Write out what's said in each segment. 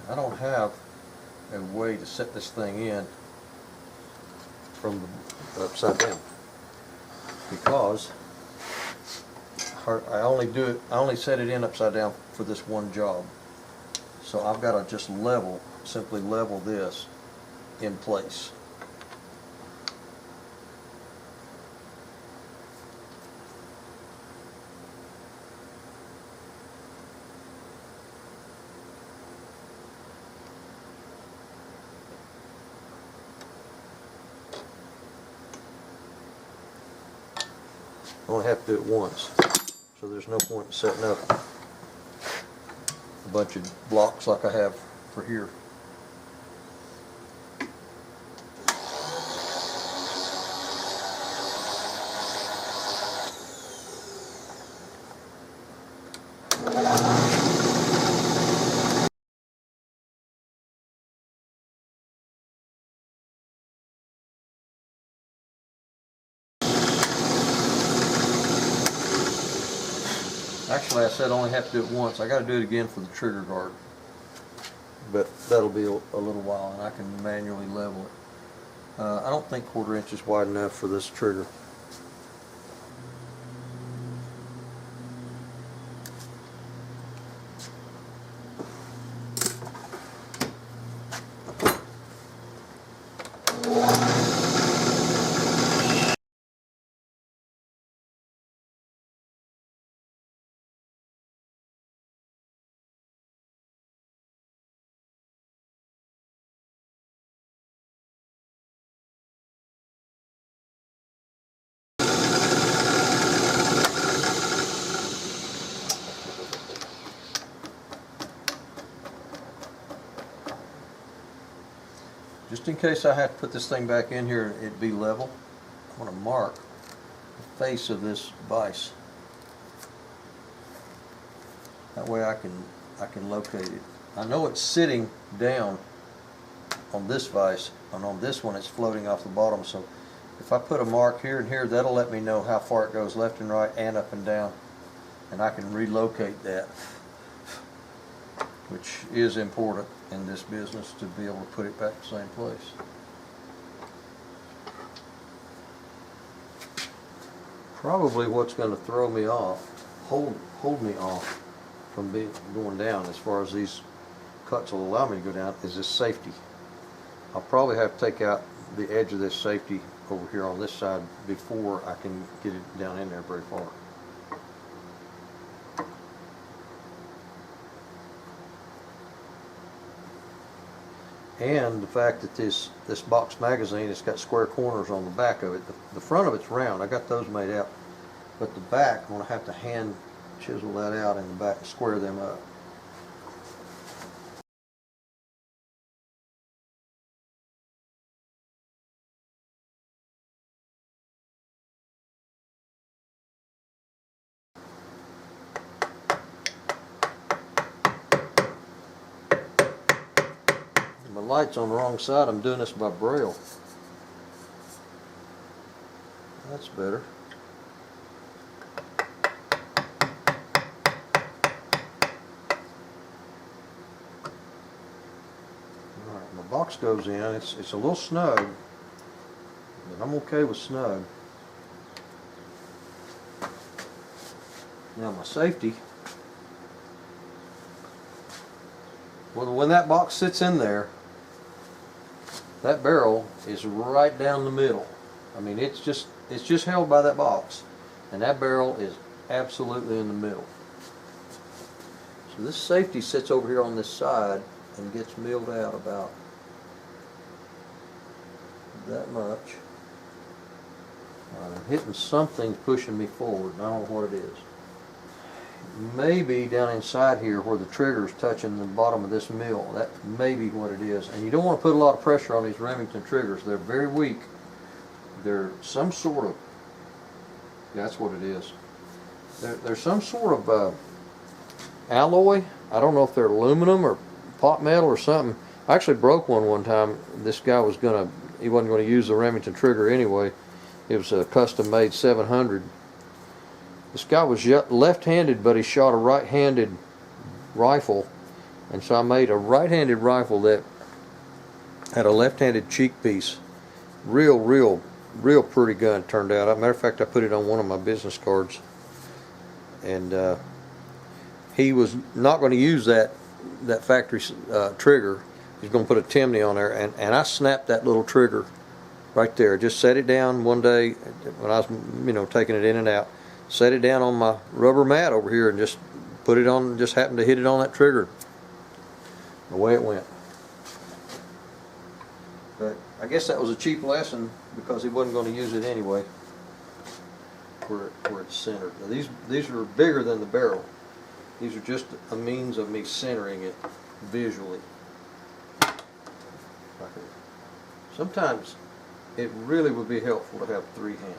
I don't have a way to set this thing in from the upside down because I only set it in upside down for this one job. So I've got to just simply level this in place. I only have to do it once, so there's no point in setting up a bunch of blocks like I have for here. Actually, I said I only have to do it once. I got to do it again for the trigger guard, but that'll be a little while, and I can manually level it. I don't think 1/4 inch is wide enough for this trigger. Just in case I have to put this thing back in here and it be level, I'm going to mark the face of this vise. That way I can locate it. I know it's sitting down on this vise, and on this one it's floating off the bottom, so if I put a mark here and here, that'll let me know how far it goes left and right and up and down, and I can relocate that, which is important in this business, to be able to put it back in the same place. Probably what's going to throw me off, hold me off from going down as far as these cuts will allow me to go down, is this safety. I'll probably have to take out the edge of this safety over here on this side before I can get it down in there very far. And the fact that this box magazine, it's got square corners on the back of it. The front of it's round. I got those made out, but the back, I'm going to have to hand chisel that out in the back and square them up. My light's on the wrong side. I'm doing this by braille. That's better. Alright, my box goes in. It's a little snug, but I'm okay with snug. Now my safety, well, when that box sits in there, that barrel is right down the middle. I mean, it's just held by that box, and that barrel is absolutely in the middle. So this safety sits over here on this side and gets milled out about that much. I'm hitting something pushing me forward, and I don't know what it is. Maybe down inside here where the trigger is touching the bottom of this mill. That may be what it is. And you don't want to put a lot of pressure on these Remington triggers. They're very weak. They're some sort of, yeah, that's what it is. They're some sort of alloy. I don't know if they're aluminum or pot metal or something. I actually broke one time. This guy he wasn't going to use the Remington trigger anyway. It was a custom made 700. This guy was left-handed, but he shot a right-handed rifle, And so I made a right-handed rifle that had a left-handed cheek piece. Real pretty gun turned out. As a matter of fact, I put it on one of my business cards. And he was not going to use that factory trigger. He's going to put a Timney on there, and I snapped that little trigger right there. Just set it down one day when I was, taking it in and out. Set it down on my rubber mat over here and just put it on. Just happened to hit it on that trigger. Away it went. But I guess that was a cheap lesson because he wasn't going to use it anyway. Where it's centered. Now these are bigger than the barrel. These are just a means of me centering it visually. Sometimes it really would be helpful to have 3 hands.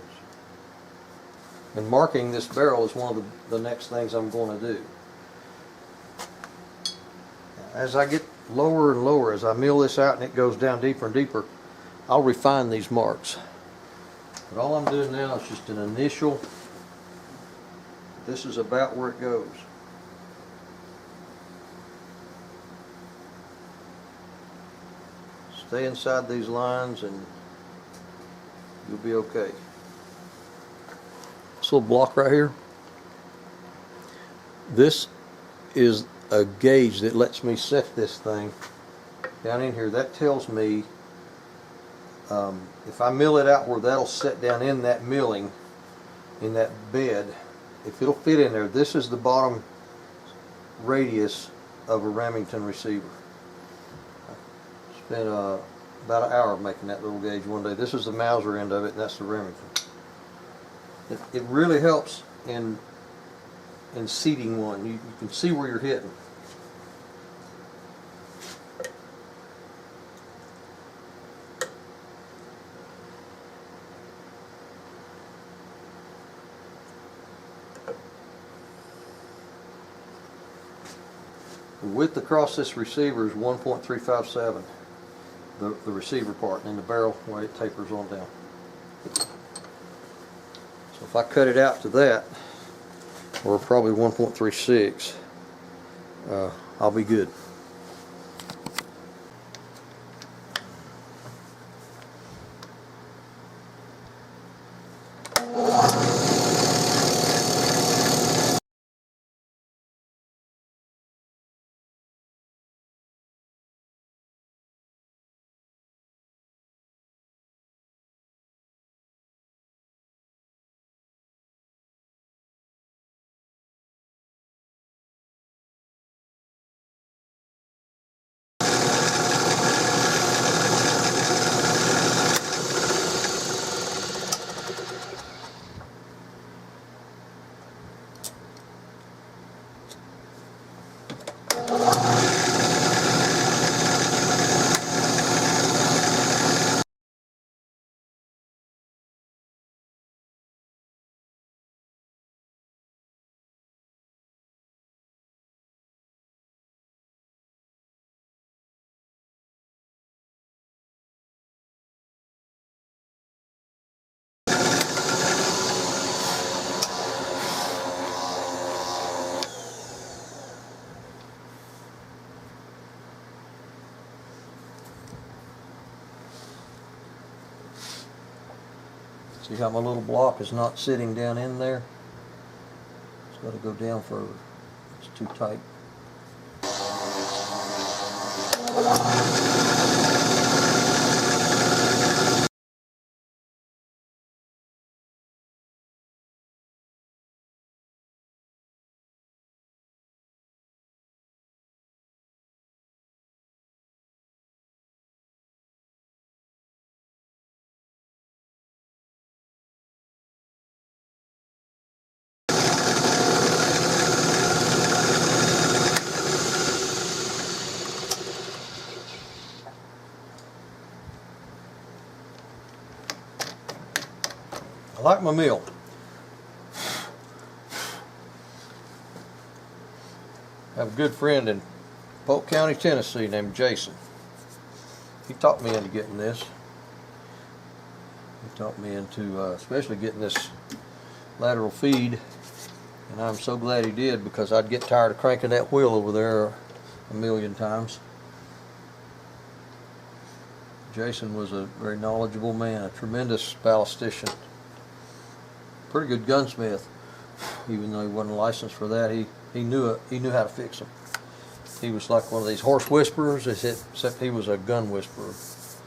And marking this barrel is one of the next things I'm going to do. As I get lower and lower, as I mill this out and it goes down deeper and deeper, I'll refine these marks. But all I'm doing now is just an initial. This is about where it goes. Stay inside these lines and you'll be okay. This little block right here, this is a gauge that lets me set this thing down in here. That tells me if I mill it out where that'll set down in that milling, in that bed, if it'll fit in there. This is the bottom radius of a Remington receiver. Spent about an hour making that little gauge one day. This is the Mauser end of it, and that's the Remington. It really helps in seating one. You can see where you're hitting. The width across this receiver is 1.357, the receiver part, and the barrel where it tapers on down. So if I cut it out to that, or probably 1.36, I'll be good. See how my little block is not sitting down in there? It's got to go down further. It's too tight. I like my meal. I have a good friend in Polk County, Tennessee named Jason. He talked me into getting this. He talked me into especially getting this lateral feed, and I'm so glad he did, because I'd get tired of cranking that wheel over there a million times. Jason was a very knowledgeable man, a tremendous ballistician, pretty good gunsmith. Even though he wasn't licensed for that, he knew how to fix them. He was like one of these horse whisperers, except he was a gun whisperer.